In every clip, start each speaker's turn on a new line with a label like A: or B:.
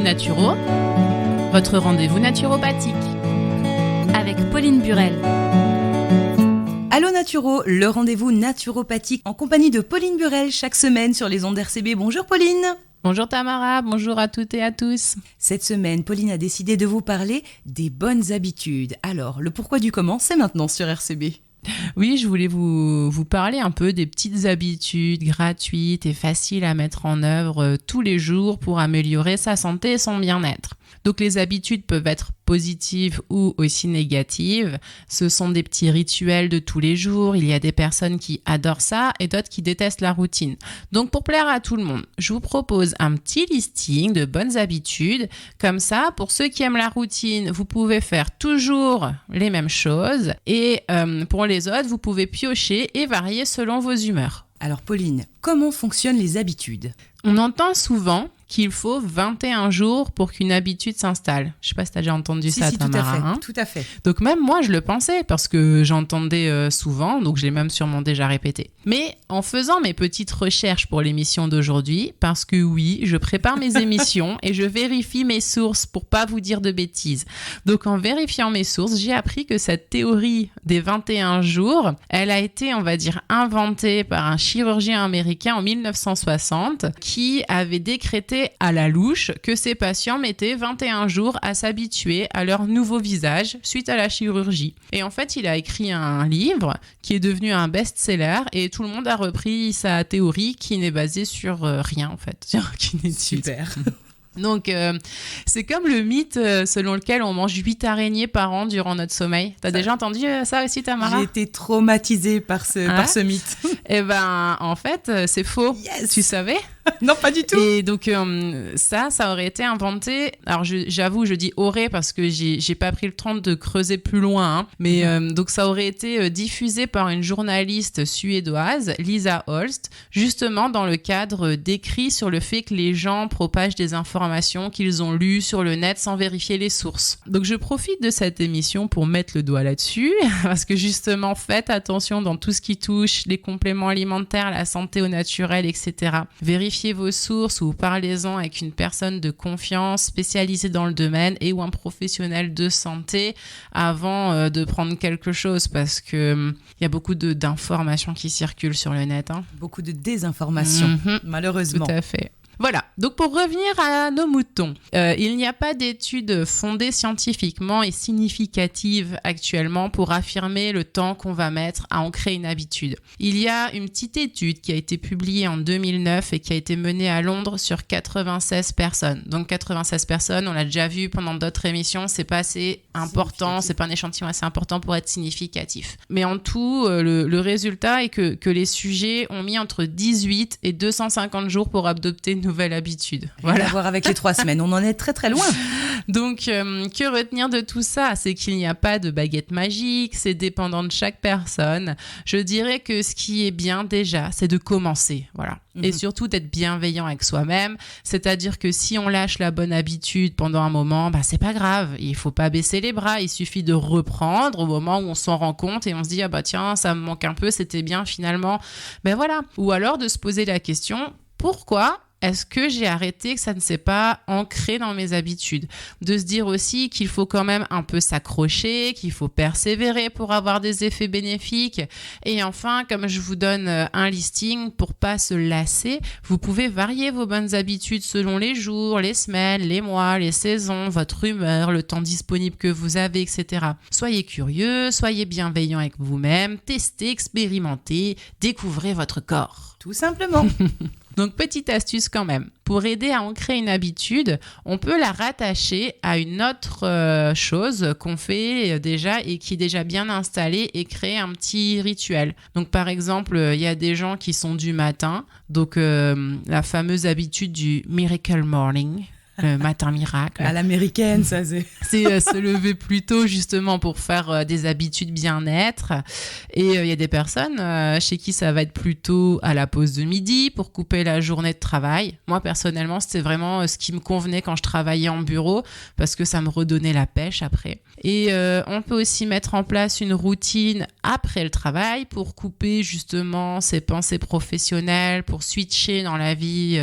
A: Allô Naturo, votre rendez-vous naturopathique.
B: Avec Pauline Burel.
C: Allô Naturo, le rendez-vous naturopathique en compagnie de Pauline Burel chaque semaine sur les ondes RCB. Bonjour Pauline.
A: Bonjour Tamara, bonjour à toutes et à tous.
C: Cette semaine, Pauline a décidé de vous parler des bonnes habitudes. Alors, le pourquoi du comment, c'est maintenant sur RCB.
A: Oui, je voulais vous parler un peu des petites habitudes gratuites et faciles à mettre en œuvre tous les jours pour améliorer sa santé et son bien-être. Donc les habitudes peuvent être positives ou aussi négatives. Ce sont des petits rituels de tous les jours. Il y a des personnes qui adorent ça et d'autres qui détestent la routine. Donc pour plaire à tout le monde, je vous propose un petit listing de bonnes habitudes. Comme ça, pour ceux qui aiment la routine, vous pouvez faire toujours les mêmes choses. Et pour les autres, vous pouvez piocher et varier selon vos humeurs.
C: Alors Pauline, comment fonctionnent les habitudes ?
A: On entend souvent qu'il faut 21 jours pour qu'une habitude s'installe. Je ne sais pas si tu as déjà entendu ça, Tamara.
C: Tout à fait.
A: Donc même moi, je le pensais parce que j'entendais souvent, donc je l'ai même sûrement déjà répété. Mais en faisant mes petites recherches pour l'émission d'aujourd'hui, parce que oui, je prépare mes émissions et je vérifie mes sources pour pas vous dire de bêtises. Donc en vérifiant mes sources, j'ai appris que cette théorie des 21 jours, elle a été, on va dire, inventée par un chirurgien américain en 1960 qui avait décrété à la louche que ses patients mettaient 21 jours à s'habituer à leur nouveau visage suite à la chirurgie. Et en fait, il a écrit un livre qui est devenu un best-seller et tout le monde a repris sa théorie qui n'est basée sur rien en fait. Qui n'est
C: Super.
A: Donc, c'est comme le mythe selon lequel on mange 8 araignées par an durant notre sommeil. T'as déjà entendu ça aussi, Tamara ?
C: J'ai été traumatisée par ce mythe.
A: Eh ben, en fait, c'est faux.
C: Yes.
A: Tu savais ?
C: Non, pas du tout.
A: Et donc, ça aurait été inventé. Alors, j'avoue, je dis aurait parce que j'ai pas pris le temps de creuser plus loin. Hein. Mais donc, ça aurait été diffusé par une journaliste suédoise, Lisa Holst, justement dans le cadre d'écrits sur le fait que les gens propagent des informations qu'ils ont lues sur le net sans vérifier les sources. Donc, je profite de cette émission pour mettre le doigt là-dessus parce que justement, faites attention dans tout ce qui touche les compléments alimentaires, la santé au naturel, etc. Vérifiez vos sources ou parlez-en avec une personne de confiance spécialisée dans le domaine et ou un professionnel de santé avant de prendre quelque chose parce que y a beaucoup d'informations qui circulent sur le net. Hein.
C: Beaucoup de désinformation, malheureusement.
A: Tout à fait. Voilà, donc pour revenir à nos moutons, il n'y a pas d'études fondées scientifiquement et significatives actuellement pour affirmer le temps qu'on va mettre à ancrer une habitude. Il y a une petite étude qui a été publiée en 2009 et qui a été menée à Londres sur 96 personnes. Donc 96 personnes, on l'a déjà vu pendant d'autres émissions, c'est pas assez important, c'est pas un échantillon assez important pour être significatif. Mais en tout, le résultat est que les sujets ont mis entre 18 et 250 jours pour adopter une nouvelle habitude.
C: Voilà. À voir avec les 3 semaines, on en est très très loin.
A: Donc, que retenir de tout ça ? C'est qu'il n'y a pas de baguette magique, c'est dépendant de chaque personne. Je dirais que ce qui est bien déjà, c'est de commencer, voilà. Et surtout d'être bienveillant avec soi-même, c'est-à-dire que si on lâche la bonne habitude pendant un moment, c'est pas grave, il faut pas baisser les bras, il suffit de reprendre au moment où on s'en rend compte et on se dit tiens, ça me manque un peu, c'était bien finalement. Voilà. Ou alors de se poser la question, pourquoi est-ce que j'ai arrêté, que ça ne s'est pas ancré dans mes habitudes ? De se dire aussi qu'il faut quand même un peu s'accrocher, qu'il faut persévérer pour avoir des effets bénéfiques. Et enfin, comme je vous donne un listing, pour pas se lasser, vous pouvez varier vos bonnes habitudes selon les jours, les semaines, les mois, les saisons, votre humeur, le temps disponible que vous avez, etc. Soyez curieux, soyez bienveillant avec vous-même, testez, expérimentez, découvrez votre corps.
C: Tout simplement.
A: Donc, petite astuce quand même. Pour aider à ancrer une habitude, on peut la rattacher à une autre chose qu'on fait déjà et qui est déjà bien installée et créer un petit rituel. Donc, par exemple, il y a des gens qui sont du matin. Donc, la fameuse habitude du Miracle Morning. Le matin miracle.
C: À l'américaine, ça c'est...
A: C'est se lever plus tôt justement pour faire des habitudes bien-être. Et il y a des personnes chez qui ça va être plutôt à la pause de midi pour couper la journée de travail. Moi, personnellement, c'était vraiment ce qui me convenait quand je travaillais en bureau parce que ça me redonnait la pêche après. Et on peut aussi mettre en place une routine après le travail pour couper justement ses pensées professionnelles, pour switcher dans la vie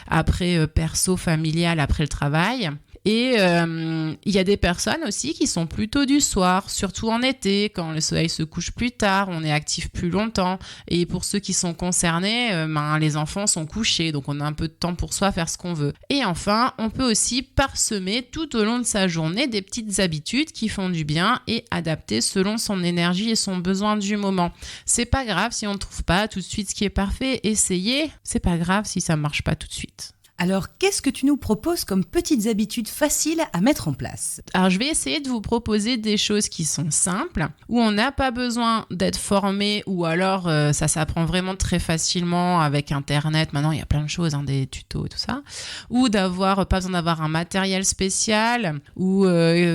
A: après perso, familiale, après le travail. Et il y a des personnes aussi qui sont plutôt du soir, surtout en été, quand le soleil se couche plus tard, on est actif plus longtemps. Et pour ceux qui sont concernés, les enfants sont couchés, donc on a un peu de temps pour soi, faire ce qu'on veut. Et enfin, on peut aussi parsemer tout au long de sa journée des petites habitudes qui font du bien et adapter selon son énergie et son besoin du moment. C'est pas grave si on ne trouve pas tout de suite ce qui est parfait, essayez. C'est pas grave si ça marche pas tout de suite.
C: Alors, qu'est-ce que tu nous proposes comme petites habitudes faciles à mettre en place ?
A: Alors, je vais essayer de vous proposer des choses qui sont simples, où on n'a pas besoin d'être formé, ou alors ça s'apprend vraiment très facilement avec Internet. Maintenant, il y a plein de choses, des tutos et tout ça. Ou pas besoin d'avoir un matériel spécial, ou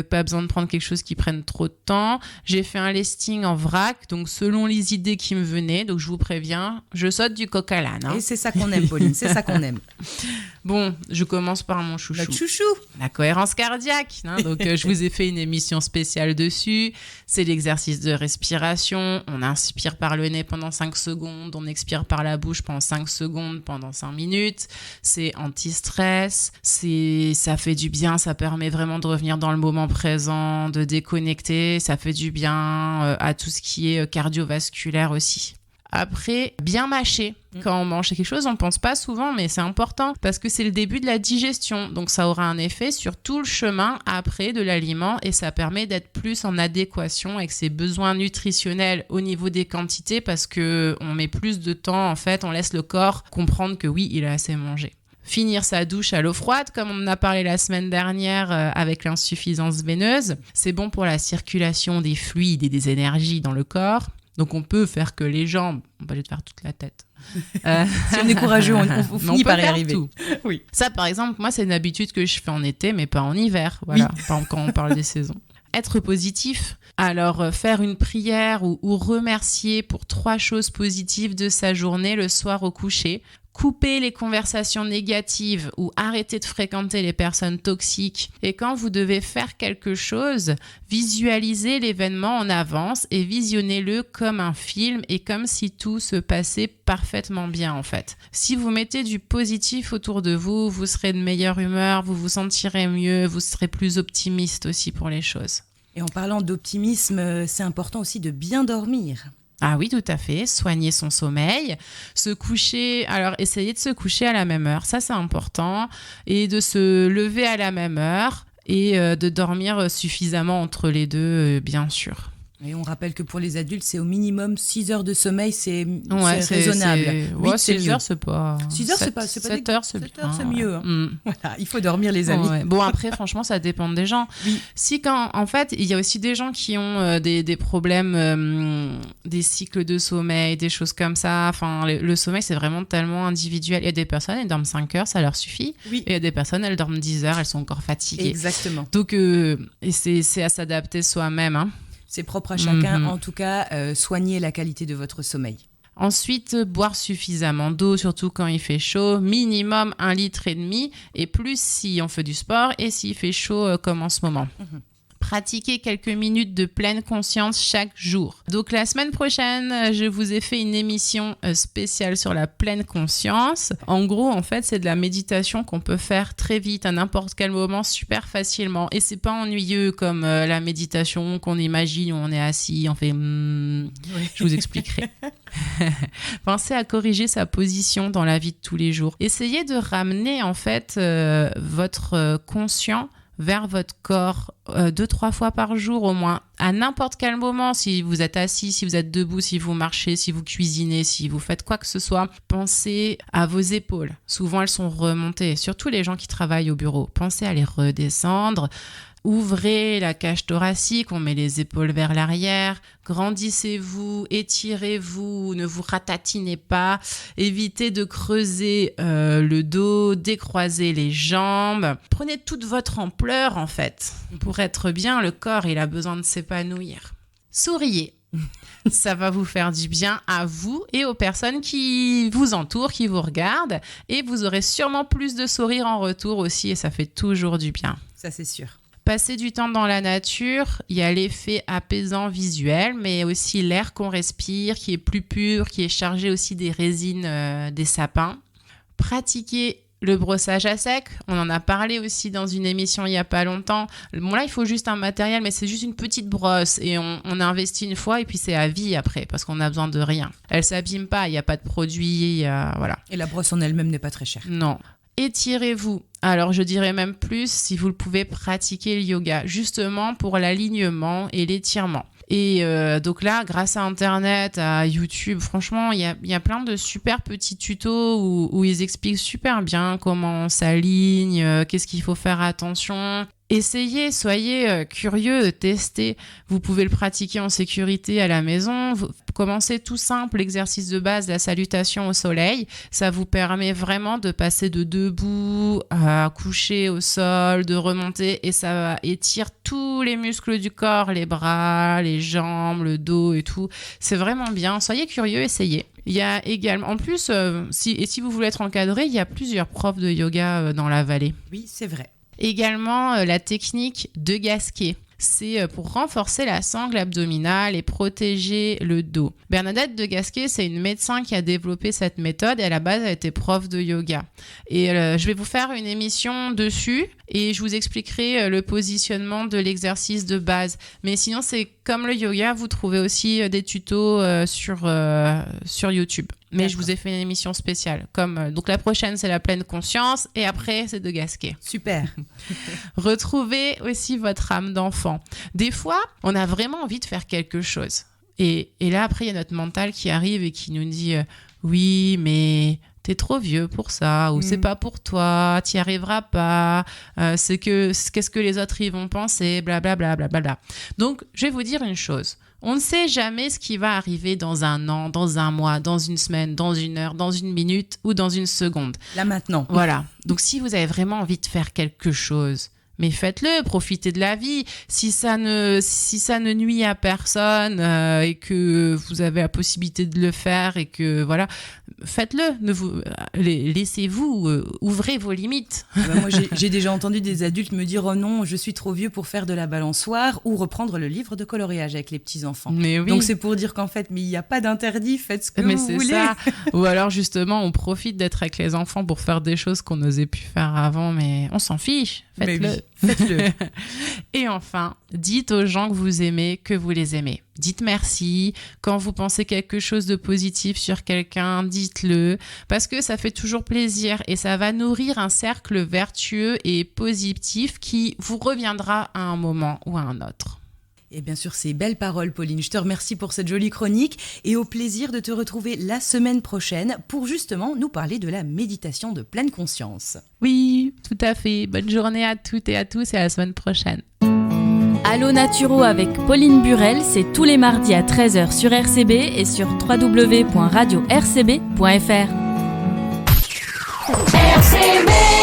A: pas besoin de prendre quelque chose qui prenne trop de temps. J'ai fait un listing en vrac, donc selon les idées qui me venaient. Donc, je vous préviens, je saute du coq à l'âne.
C: Et c'est ça qu'on aime, Pauline, c'est ça qu'on aime.
A: Bon, je commence par mon chouchou.
C: Notre chouchou.
A: La cohérence cardiaque. Donc, je vous ai fait une émission spéciale dessus. C'est l'exercice de respiration. On inspire par le nez pendant 5 secondes. On expire par la bouche pendant 5 secondes, pendant 5 minutes. C'est anti-stress. Ça fait du bien. Ça permet vraiment de revenir dans le moment présent, de déconnecter. Ça fait du bien à tout ce qui est cardiovasculaire aussi. Après, bien mâcher. Quand on mange quelque chose, on ne pense pas souvent, mais c'est important parce que c'est le début de la digestion. Donc, ça aura un effet sur tout le chemin après de l'aliment et ça permet d'être plus en adéquation avec ses besoins nutritionnels au niveau des quantités parce qu'on met plus de temps, en fait, on laisse le corps comprendre que oui, il a assez mangé. Finir sa douche à l'eau froide, comme on en a parlé la semaine dernière avec l'insuffisance veineuse. C'est bon pour la circulation des fluides et des énergies dans le corps. Donc, on peut faire que les jambes, on va aller faire toute la tête.
C: Si on est courageux, on finit par y arriver.
A: Tout.
C: Oui.
A: Ça, par exemple, moi, c'est une habitude que je fais en été, mais pas en hiver. Voilà, oui. Par exemple, quand on parle des saisons. Être positif, alors faire une prière ou remercier pour 3 choses positives de sa journée le soir au coucher. Couper les conversations négatives ou arrêter de fréquenter les personnes toxiques. Et quand vous devez faire quelque chose, visualisez l'événement en avance et visionnez-le comme un film et comme si tout se passait parfaitement bien en fait. Si vous mettez du positif autour de vous, vous serez de meilleure humeur, vous vous sentirez mieux, vous serez plus optimiste aussi pour les choses.
C: Et en parlant d'optimisme, c'est important aussi de bien dormir.
A: Ah oui, tout à fait. Soigner son sommeil, se coucher. Alors, essayez de se coucher à la même heure. Ça, c'est important. Et de se lever à la même heure et de dormir suffisamment entre les deux, bien sûr.
C: Et on rappelle que pour les adultes, c'est au minimum 6 heures de sommeil, c'est raisonnable.
A: 8, c'est 6 heures, c'est pas...
C: 6 heures, c'est pas
A: 7 heures, c'est bien.
C: 7 heures, c'est mieux. Voilà, il faut dormir, les amis.
A: Ouais. Bon, après, franchement, ça dépend des gens.
C: Oui.
A: En fait, il y a aussi des gens qui ont des problèmes, des cycles de sommeil, des choses comme ça. Enfin, le sommeil, c'est vraiment tellement individuel. Il y a des personnes, elles dorment 5 heures, ça leur suffit.
C: Oui.
A: Et il y a des personnes, elles dorment 10 heures, elles sont encore fatiguées.
C: Exactement.
A: Donc, et c'est à s'adapter soi-même, hein.
C: C'est propre à chacun. En tout cas, soignez la qualité de votre sommeil.
A: Ensuite, boire suffisamment d'eau, surtout quand il fait chaud, minimum 1,5 litre et plus si on fait du sport et s'il fait chaud comme en ce moment. Pratiquer quelques minutes de pleine conscience chaque jour. Donc la semaine prochaine, je vous ai fait une émission spéciale sur la pleine conscience. En gros, en fait, c'est de la méditation qu'on peut faire très vite, à n'importe quel moment, super facilement. Et c'est pas ennuyeux comme la méditation qu'on imagine où on est assis, on fait oui. Je vous expliquerai. Pensez à corriger sa position dans la vie de tous les jours. Essayez de ramener en fait votre conscient vers votre corps 2-3 fois par jour au moins, à n'importe quel moment, si vous êtes assis, si vous êtes debout, si vous marchez, si vous cuisinez, si vous faites quoi que ce soit, pensez à vos épaules. Souvent, elles sont remontées, surtout les gens qui travaillent au bureau. Pensez à les redescendre. Ouvrez la cage thoracique, on met les épaules vers l'arrière, grandissez-vous, étirez-vous, ne vous ratatinez pas, évitez de creuser le dos, décroisez les jambes. Prenez toute votre ampleur en fait. Pour être bien, le corps, il a besoin de s'épanouir. Souriez. Ça va vous faire du bien à vous et aux personnes qui vous entourent, qui vous regardent. Et vous aurez sûrement plus de sourires en retour aussi et ça fait toujours du bien.
C: Ça, c'est sûr.
A: Passer du temps dans la nature, il y a l'effet apaisant visuel, mais aussi l'air qu'on respire, qui est plus pur, qui est chargé aussi des résines des sapins. Pratiquer Le brossage à sec, on en a parlé aussi dans une émission il n'y a pas longtemps. Bon là, il faut juste un matériel, mais c'est juste une petite brosse et on investit une fois et puis c'est à vie après parce qu'on a besoin de rien. Elle s'abîme pas, il n'y a pas de produit, voilà.
C: Et la brosse en elle-même n'est pas très chère.
A: Non. Étirez-vous. Alors, je dirais même plus si vous le pouvez pratiquer le yoga, justement pour l'alignement et l'étirement. Et donc là, grâce à Internet, à YouTube, franchement, il y a plein de super petits tutos où ils expliquent super bien comment on s'aligne, qu'est-ce qu'il faut faire attention. Essayez, soyez curieux, testez. Vous pouvez le pratiquer en sécurité à la maison. Commencez tout simple, l'exercice de base, la salutation au soleil. Ça vous permet vraiment de passer de debout à coucher au sol, de remonter et ça étire tous les muscles du corps, les bras, les jambes, le dos et tout. C'est vraiment bien. Soyez curieux, essayez. Il y a également, en plus, si vous voulez être encadré, il y a plusieurs profs de yoga dans la vallée.
C: Oui, c'est vrai.
A: Également, la technique de Gasquet. C'est pour renforcer la sangle abdominale et protéger le dos. Bernadette de Gasquet, c'est une médecin qui a développé cette méthode et à la base, elle était prof de yoga. Et je vais vous faire une émission dessus et je vous expliquerai le positionnement de l'exercice de base. Mais sinon, c'est comme le yoga, vous trouvez aussi des tutos sur YouTube. Mais je vous ai fait une émission spéciale. Donc la prochaine, c'est la pleine conscience et après, c'est de Gasquet.
C: Super.
A: Retrouvez aussi votre âme d'enfant. Des fois, on a vraiment envie de faire quelque chose. Et là, après, il y a notre mental qui arrive et qui nous dit « Oui, mais t'es trop vieux pour ça » ou « C'est pas pour toi, t'y arriveras pas, qu'est-ce que les autres y vont penser, blablabla. Bla, bla, bla. » Donc, je vais vous dire une chose. On ne sait jamais ce qui va arriver dans un an, dans un mois, dans une semaine, dans une heure, dans une minute ou dans une seconde.
C: Là maintenant.
A: Voilà. Donc, si vous avez vraiment envie de faire quelque chose, mais faites-le, profitez de la vie. Si ça ne nuit à personne et que vous avez la possibilité de le faire et que voilà, faites-le. Laissez-vous, ouvrez vos limites.
C: Moi, j'ai déjà entendu des adultes me dire « Oh non, je suis trop vieux pour faire de la balançoire » ou reprendre le livre de coloriage avec les petits-enfants.
A: Mais oui.
C: Donc, c'est pour dire qu'en fait, mais il n'y a pas d'interdit, faites ce que vous voulez.
A: C'est ça. Ou alors, justement, on profite d'être avec les enfants pour faire des choses qu'on n'osait plus faire avant, mais on s'en fiche. Faites-le.
C: Oui, faites-le.
A: Et enfin, dites aux gens que vous aimez que vous les aimez. Dites merci. Quand vous pensez quelque chose de positif sur quelqu'un, dites-le. Parce que ça fait toujours plaisir et ça va nourrir un cercle vertueux et positif qui vous reviendra à un moment ou à un autre.
C: Et bien sûr, ces belles paroles, Pauline. Je te remercie pour cette jolie chronique et au plaisir de te retrouver la semaine prochaine pour justement nous parler de la méditation de pleine conscience.
A: Oui, tout à fait. Bonne journée à toutes et à tous et à la semaine prochaine.
B: Allo Naturo avec Pauline Burel, c'est tous les mardis à 13h sur RCB et sur www.radio-rcb.fr.
D: RCB